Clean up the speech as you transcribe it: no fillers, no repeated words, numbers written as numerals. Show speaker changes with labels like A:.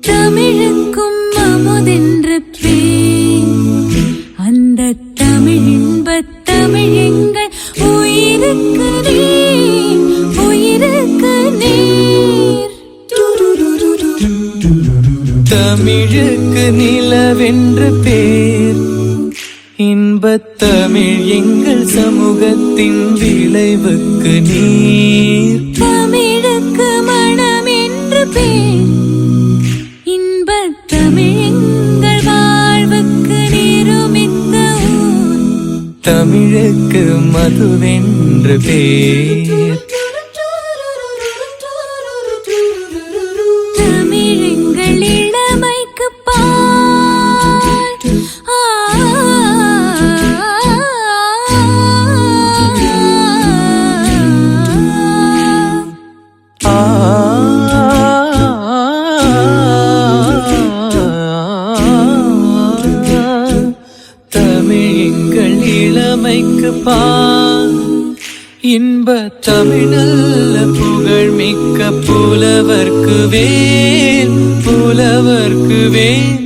A: தமிழுக்கும் அமுதென்று பேர். அந்த தமிழ் இன்பத் தமிழ் எங்கள் உயிருக்கு நீர், உயிருக்கு நீர்.
B: தமிழுக்கு நிலவென்று பேர். இன்பத் தமிழ் எங்கள் சமூகத்தின் விளைவுக்கு நீர்.
A: தமிழுக்கு மனம் என்று பேர். இன்பத் தமிழ் எங்கள் வாழ்வுக்கு நிருமித்த ஊர்.
B: தமிழுக்கு மதுவென்று பேர்.
A: தமிழ் எங்கள் இளமைக்கு பால்.
B: தமிழ் எங்கள் இளமைக்கு பால். இன்ப தமிழல்ல புகழ் மிக்க புலவர்க்கு வேல், புலவர்க்கு வேல்.